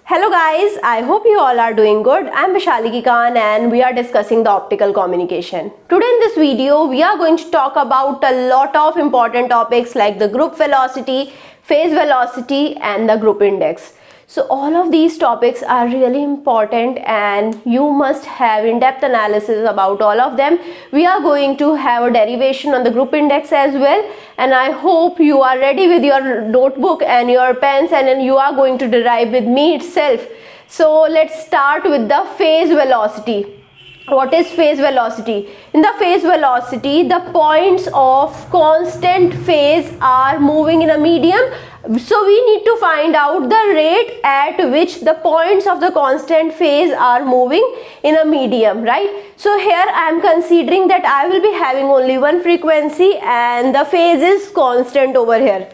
Hello guys, I hope you all are doing good. I am Vishali Khan and we are discussing the optical communication. Today in this video, we are going to talk about a lot of important topics like the group velocity, phase velocity and the group index. So all of these topics are really important and you must have in-depth analysis about all of them. We are going to have a derivation on the group index as well, and I hope you are ready with your notebook and your pens and then you are going to derive with me itself. So let's start with the phase velocity. What is phase velocity? In the phase velocity, the points of constant phase are moving in a medium. So we need to find out the rate at which the points of the constant phase are moving in a medium, right? So here I am considering that I will be having only one frequency and the phase is constant over here.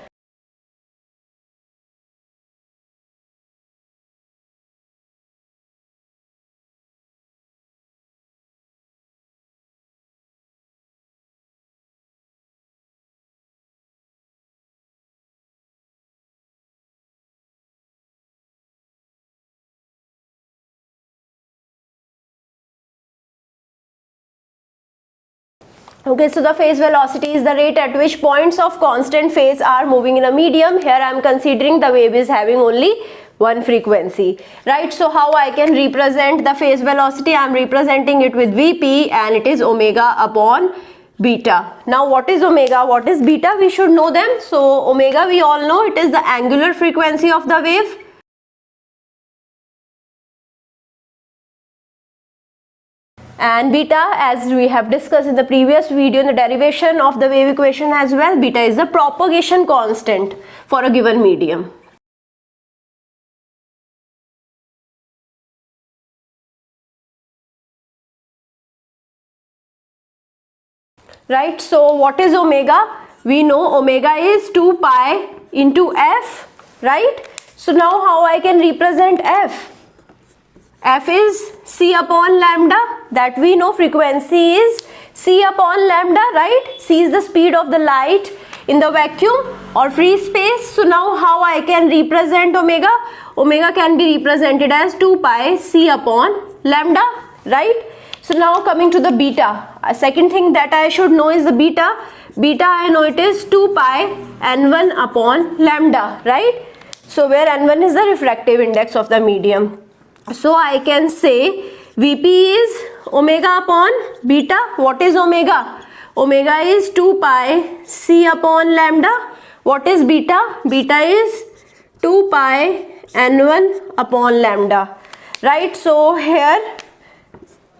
Okay, so the phase velocity is the rate at which points of constant phase are moving in a medium. Here I am considering the wave is having only one frequency, right? So how I can represent the phase velocity? I am representing it with Vp and it is omega upon beta. Now what is omega? What is beta? We should know them. So omega we all know, it is the angular frequency of the wave. And beta, as we have discussed in the previous video in the derivation of the wave equation as well, beta is the propagation constant for a given medium. Right, so what is omega? We know omega is 2 pi into f, right? So now how I can represent f? F is c upon lambda, that we know frequency is c upon lambda, right? C is the speed of the light in the vacuum or free space. So now how I can represent omega? Omega can be represented as 2 pi c upon lambda, right? So now coming to the beta, a second thing that I should know is the beta. Beta I know it is 2 pi n1 upon lambda, right? So where n1 is the refractive index of the medium. So I can say Vp is omega upon beta. What is omega? Omega is 2 pi c upon lambda. What is beta? Beta is 2 pi n1 upon lambda, right? So here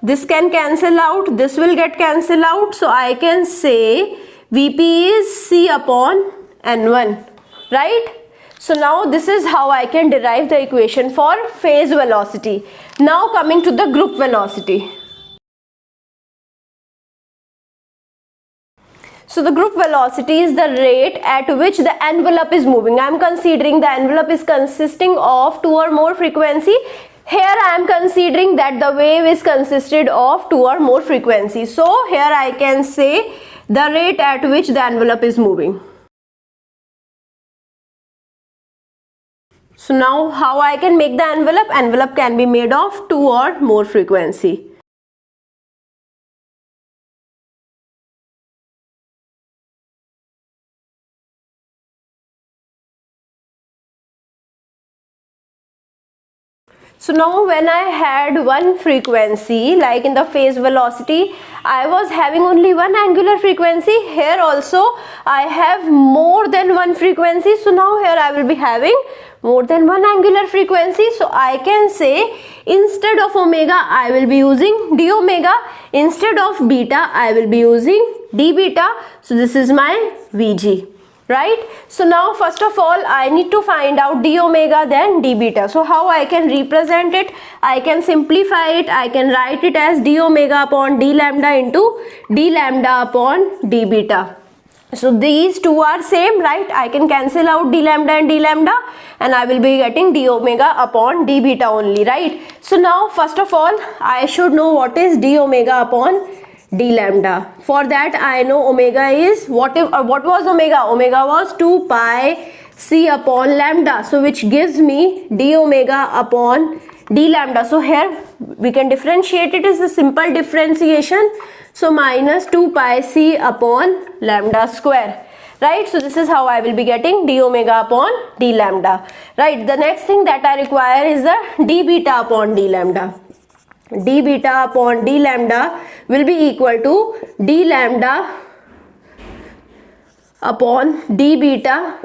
this can cancel out, this will get cancelled out. So I can say Vp is c upon n1, right? So now this is how I can derive the equation for phase velocity. Now coming to the group velocity. So the group velocity is the rate at which the envelope is moving. I am considering the envelope is consisting of 2 or more frequency. Here I am considering that the wave is consisted of 2 or more frequencies. So here I can say the rate at which the envelope is moving. So now how I can make the envelope? Envelope can be made of 2 or more frequency. So now when I had one frequency, like in the phase velocity, I was having only one angular frequency. Here also I have more than one frequency. So now here I will be having more than one angular frequency. So I can say instead of omega I will be using d omega, instead of beta I will be using d beta. So this is my Vg, right? So now first of all I need to find out d omega then d beta. So how I can represent it? I can simplify it. I can write it as d omega upon d lambda into d lambda upon d beta. So these two are same, right? I can cancel out d lambda and I will be getting d omega upon d beta only, right? So now first of all I should know what is d omega upon d lambda. For that I know omega is what was omega? Omega was 2 pi c upon lambda, so which gives me d omega upon d lambda. So here we can differentiate it as a simple differentiation, so minus 2 pi c upon lambda square, right? So this is how I will be getting d omega upon d lambda, right? The next thing that I require is the d beta upon d lambda. D beta upon d lambda will be equal to d lambda upon d beta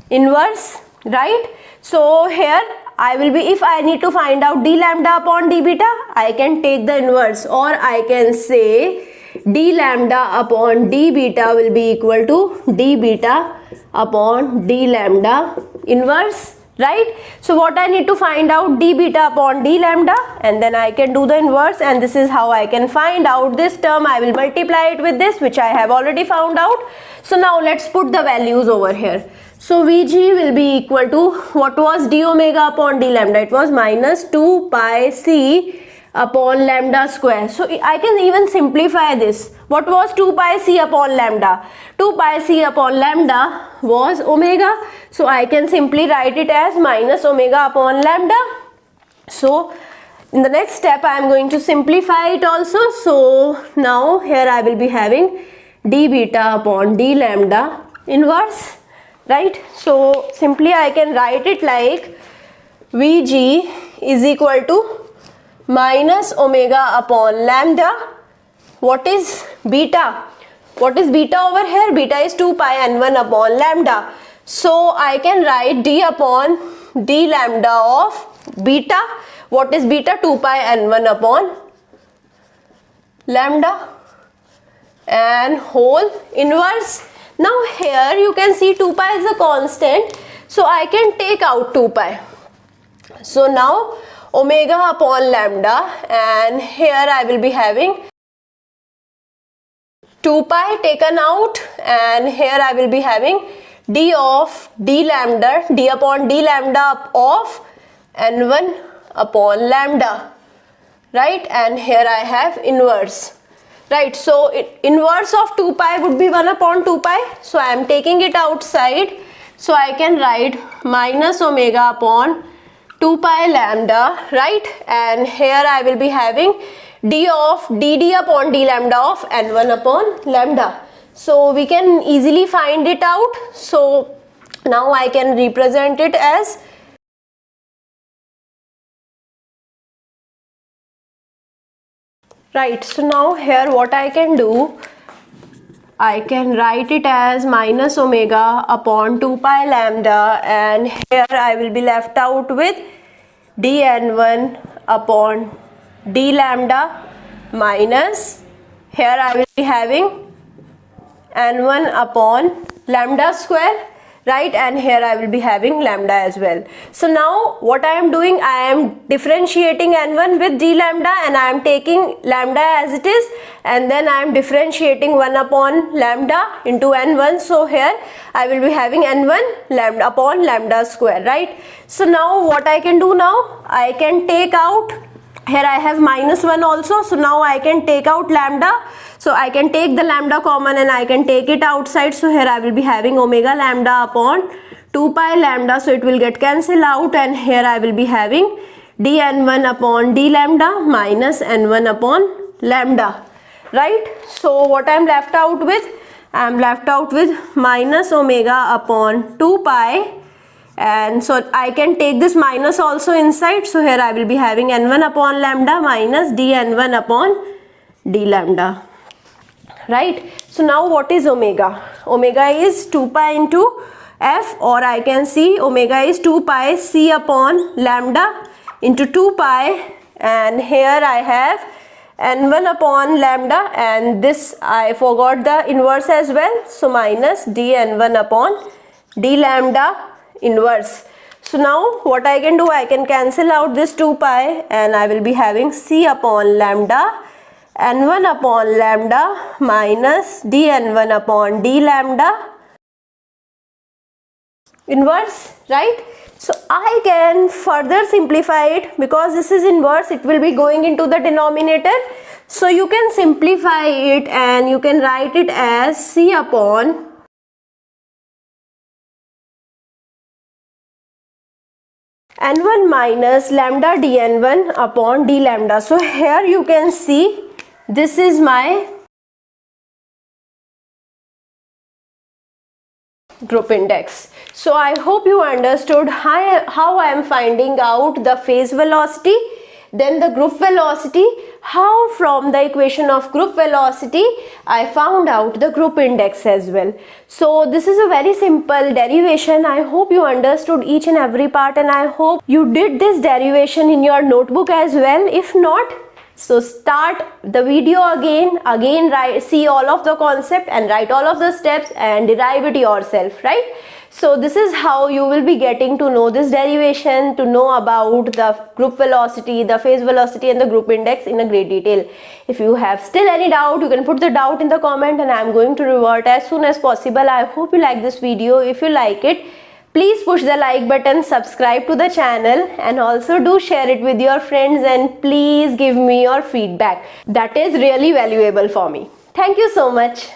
inverse, right? So here I will be, if I need to find out d lambda upon d beta, I can take the inverse, or I can say d lambda upon d beta will be equal to d beta upon d lambda inverse, right? So what I need to find out, d beta upon d lambda, and then I can do the inverse, and this is how I can find out this term. I will multiply it with this, which I have already found out. So now let's put the values over here. So Vg will be equal to, what was d omega upon d lambda? It was minus 2 pi c upon lambda square. So I can even simplify this. What was 2 pi c upon lambda? 2 pi c upon lambda was omega. So I can simply write it as minus omega upon lambda. So in the next step I am going to simplify it also. So now here I will be having d beta upon d lambda inverse, right? So simply I can write it like Vg is equal to minus omega upon lambda. What is beta? What is beta over here? Beta is 2 pi n1 upon lambda. So I can write d upon d lambda of beta. What is beta? 2 pi n1 upon lambda and whole inverse. Now here you can see 2 pi is a constant, so I can take out 2 pi. So now omega upon lambda, and here I will be having 2 pi taken out, and here I will be having d of d lambda, d upon d lambda of n1 upon lambda, right? And here I have inverse, right? So inverse of 2 pi would be 1 upon 2 pi, so I am taking it outside, so I can write minus omega upon 2 pi lambda, right? And here I will be having d of dd upon d lambda of n1 upon lambda. So we can easily find it out. So now I can represent it as right. So now here what I can do, I can write it as minus omega upon 2 pi lambda, and here I will be left out with dn1 upon d lambda minus, here I will be having n1 upon lambda square, right? And here I will be having lambda as well. So now what I am doing, I am differentiating n1 with d lambda, and I am taking lambda as it is, and then I am differentiating 1 upon lambda into n1. So here I will be having n1 lambda upon lambda square, right? So now what I can do now, I can take out, here I have minus 1 also, so now I can take out lambda. So I can take the lambda common and I can take it outside. So here I will be having omega lambda upon 2 pi lambda, so it will get cancelled out, and here I will be having dn1 upon d lambda minus n1 upon lambda, right? So what I am left out with, I am left out with minus omega upon 2 pi, and so I can take this minus also inside. So here I will be having n1 upon lambda minus dn1 upon d lambda, right? So now what is omega? Omega is 2 pi into f, or I can see omega is 2 pi c upon lambda into 2 pi, and here I have n1 upon lambda, and this I forgot the inverse as well, so minus dn1 upon d lambda inverse. So now what I can do, I can cancel out this 2 pi, and I will be having c upon lambda n1 upon lambda minus dn1 upon d lambda inverse, right? So I can further simplify it, because this is inverse, it will be going into the denominator. So you can simplify it and you can write it as c upon n1 minus lambda dn1 upon d lambda. So here you can see this is my group index. So I hope you understood how I am finding out the phase velocity, then the group velocity, how from the equation of group velocity I found out the group index as well. So this is a very simple derivation. I hope you understood each and every part, and I hope you did this derivation in your notebook as well. If not, so start the video again, see all of the concept and write all of the steps and derive it yourself, right? So this is how you will be getting to know this derivation, to know about the group velocity, the phase velocity and the group index in a great detail. If you have still any doubt, you can put the doubt in the comment and I am going to revert as soon as possible. I hope you like this video. If you like it, please push the like button, subscribe to the channel, and also do share it with your friends, and please give me your feedback. That is really valuable for me. Thank you so much.